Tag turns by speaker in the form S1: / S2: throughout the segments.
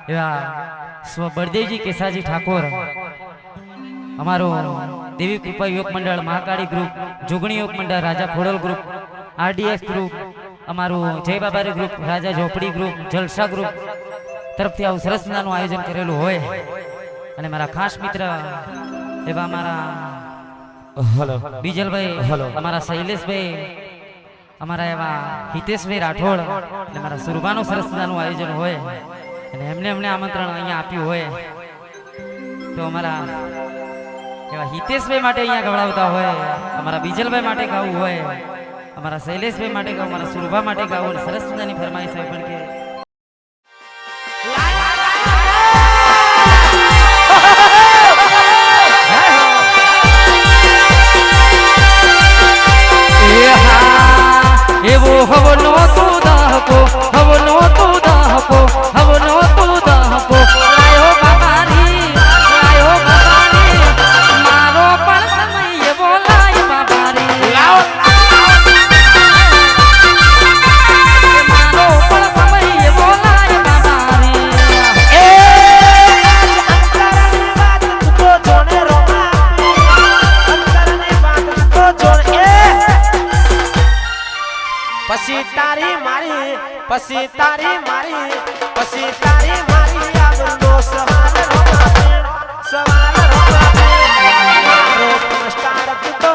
S1: એવા સ્વ બળદેવજી કેસાજી ઠાકોર અમારો દેવી કૃપા યુવક મંડળ મહાકાળી ગ્રુપ જોગણી યુવક મંડળ રાજા ખોડલ ગ્રુપ આરડીએક્સ ગ્રુપ અમારું જય બાબારી ગ્રુપ રાજા ઝોપડી ગ્રુપ જલસા ગ્રુપ તરફથી આવું સરસ મજાનું આયોજન કરેલું હોય અને મારા ખાસ મિત્ર એવા અમારા બીજલભાઈ અમારા શૈલેષભાઈ અમારા એવા હિતેશભાઈ રાઠોડ અને મારા સુરભાનું સરસ મજાનું આયોજન હોય અને એમને આમંત્રણ અહીંયા આપ્યું હોય તો અમારા એવા હિતેશભાઈ માટે અહીંયા ગવડાવતા હોય અમારા બીજલભાઈ માટે ગાવું હોય અમારા શૈલેષભાઈ માટે ગાવું અમારા સુરભા માટે ગાવું સરસ મજાની ફરમાઈશ હોય પણ કે એવો હવનો તું દહકો હવનો તું દહકો હવનો તું દહકો લાયો બાબારી મારો પણ સમય એવો લાય બાબારી મારો પણ સમય એવો લાય બાબારી
S2: એ અંતરની વાત તો જોને રોમા અંતરની વાત તો જોને પછી તારી મારી આવનો સવાલ મારો સ્ટાર તો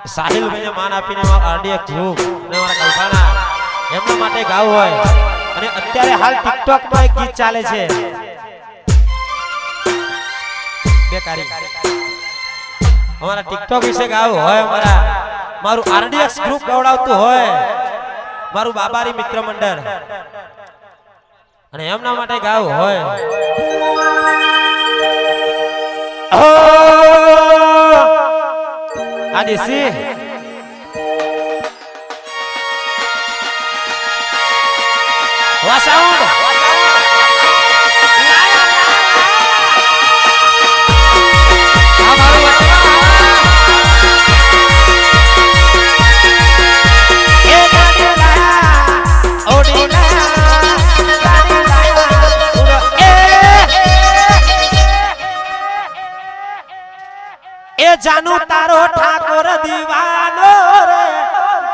S2: સાહિલભાઈને માન આપીને આરડીએક્સ ગ્રુપ અને અમારા કલ્પાના એમના માટે ગાવું હોય અને અત્યારે હાલ ટિકટોક માં એક ગીત ચાલે છે બેકારી અમારા ટિકટોક વિશે ગાવું હોય મારું આરડીએક્સ ગ્રુપ ગવડાવતું હોય મારું બાબારી મિત્ર મંડળ અને એમના માટે ગાવું હોય આદિસી વા સાઉન્ડ જાનુ તારો ઠાકોર દીવાનો રે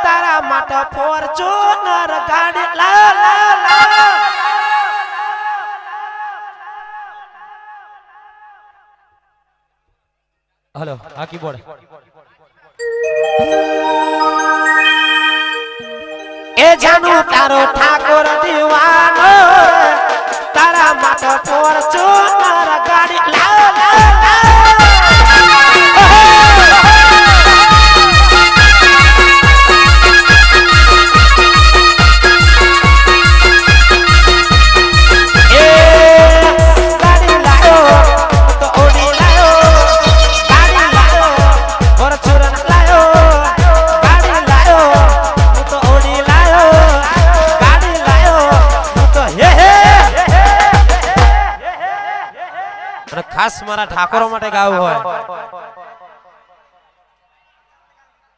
S2: તારા માટે ફોર્ચ્યુનર ગાડી લા લા લા हेलो आ कीबोर्ड ए जानू तारो ठाकुर दीवानो तारा માટે ફોર્ચ્યુનર ગાડી લાવો ખાસ મારા ઠાકોરો માટે ગાવું હોય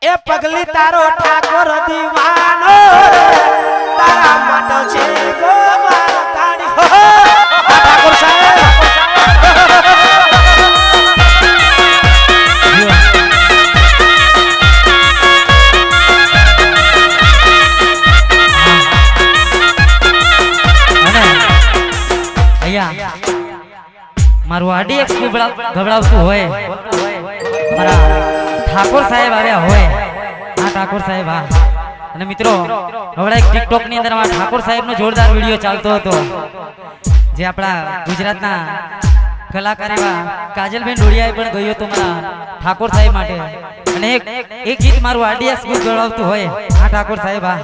S2: એ પગલી તારો ઠાકોર દીવાનો તારા માટે છે ગો મારા ગાડી ઠાકોર સાહેબ
S1: મારું આરડીએક્સ ગબડાવતું હોય મારા ઠાકોર સાહેબ આવ્યા હોય હા ઠાકોર સાહેબ હા અને મિત્રો હમણાં એક ટિકટોક ની અંદર મારા ઠાકોર સાહેબ નો જોરદાર વિડીયો ચાલતો હતો જે આપણા ગુજરાતના કલાકાર એવા કાજલબેન ડોડિયાએ પણ ગયો હતો મારા ઠાકોર સાહેબ માટે અને એક ગીત મારું આરડીએક્સ ગબડાવતું હોય હા ઠાકોર સાહેબ હા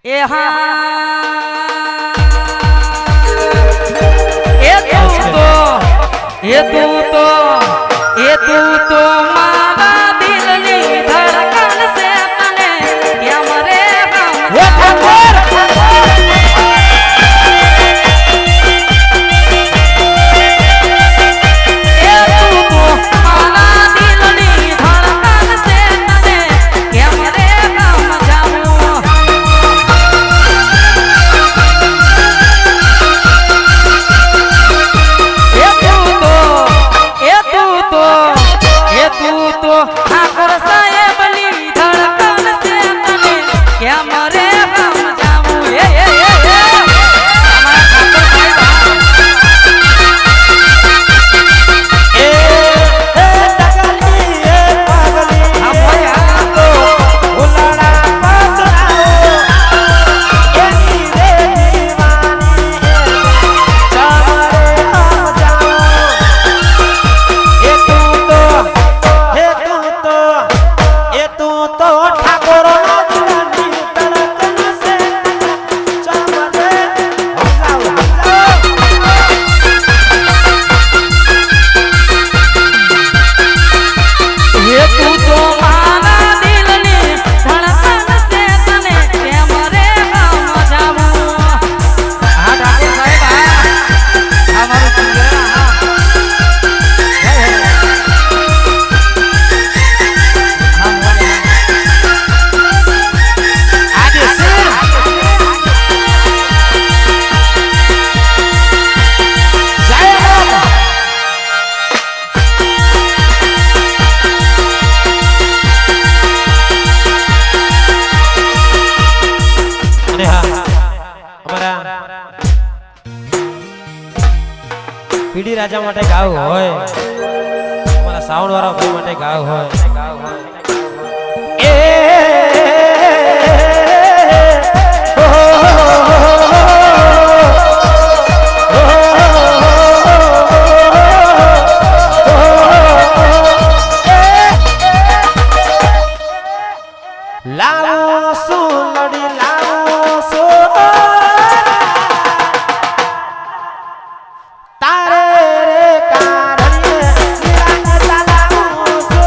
S1: એ હા तू तो मारा दिल नी धड़कन से तने क्या मरे हम
S2: પીડી રાજા માટે ગાવ હોય મારા સાઉન્ડ વાળા ભાઈ માટે ગાવ હોય લાવો સુલડી લાવો સો તારે રે કારણે નિરાન લાવો સો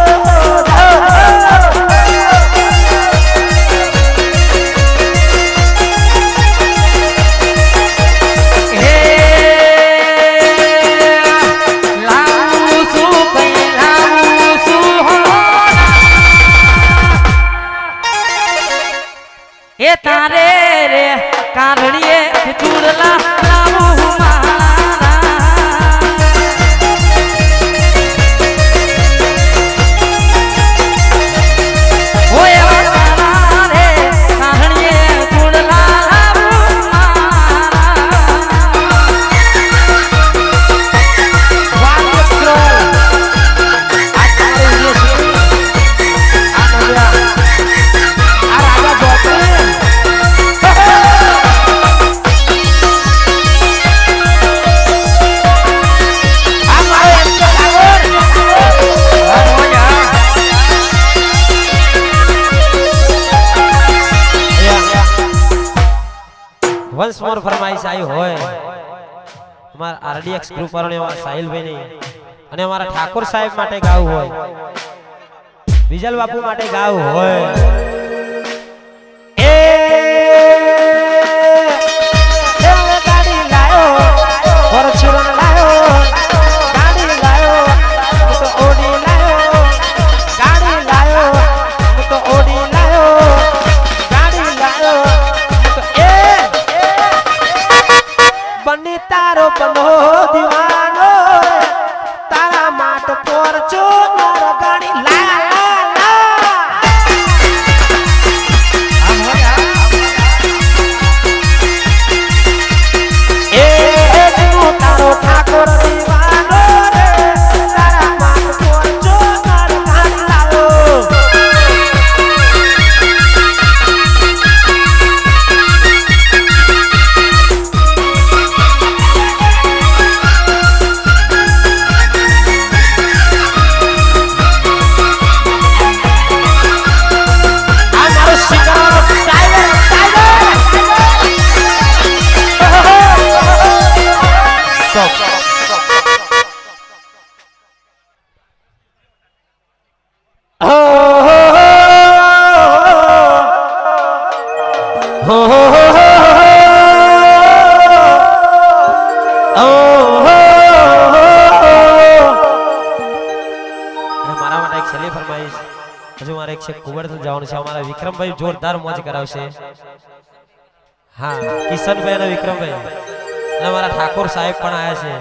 S2: ફરમાઈશ આવી હોય અમારા આરડીએક્સ ગ્રુપ વાળાને અમારા સાહિલભાઈ ની અને અમારા ઠાકોર સાહેબ માટે ગાવું હોય વિજલ બાપુ માટે ગાવું હોય એ ગાડી લાયો ફોર્ચ્યુનર લાયો ગાડી લાયો હું તો ઓડી લાયો ગાડી લાયો હું તો ઓડી લાયો ગાડી લાયો હું તો બની તારો બનો દીવાનો તારા માટ ફોર્ચ્યુનર ગાડી લાયા ઠાકોર દીવાનો રે તારા માટ ફોર્ચ્યુનર ગાડી લાયો વિક્રમભાઈ જોરદાર મોજ કરાવશે હા કિશનભાઈ અને વિક્રમભાઈ અને મારા ઠાકોર સાહેબ પણ આયા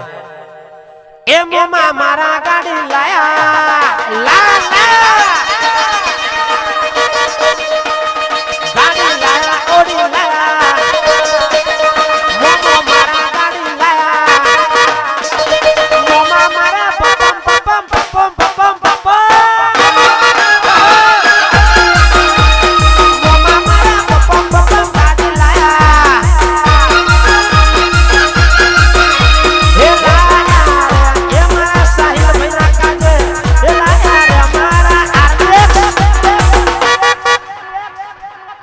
S2: છે એ મોમા મારા ગાડી લાયા લા ગાડી લાયા ઓડી લાયા મોમા મારા ગાડી લાયા મોમા મારા પપમ પપમ પપમ પપમ પપમ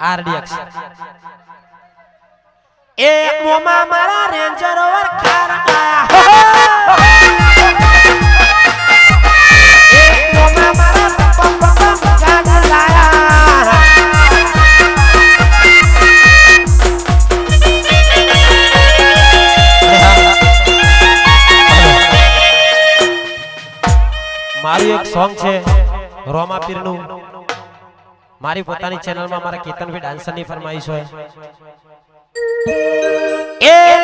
S2: આરડીએક્સ એ મોમા મારા રેન્જર રોવર કાર એ મોમા મારા પપમ પપમ ગાડી લાયા મારું એક સોંગ છે રોમા પીરનું મારી પોતાની ચેનલમાં મારા કેતનભાઈ ડાન્સરની ફરમાઈશ હોય એ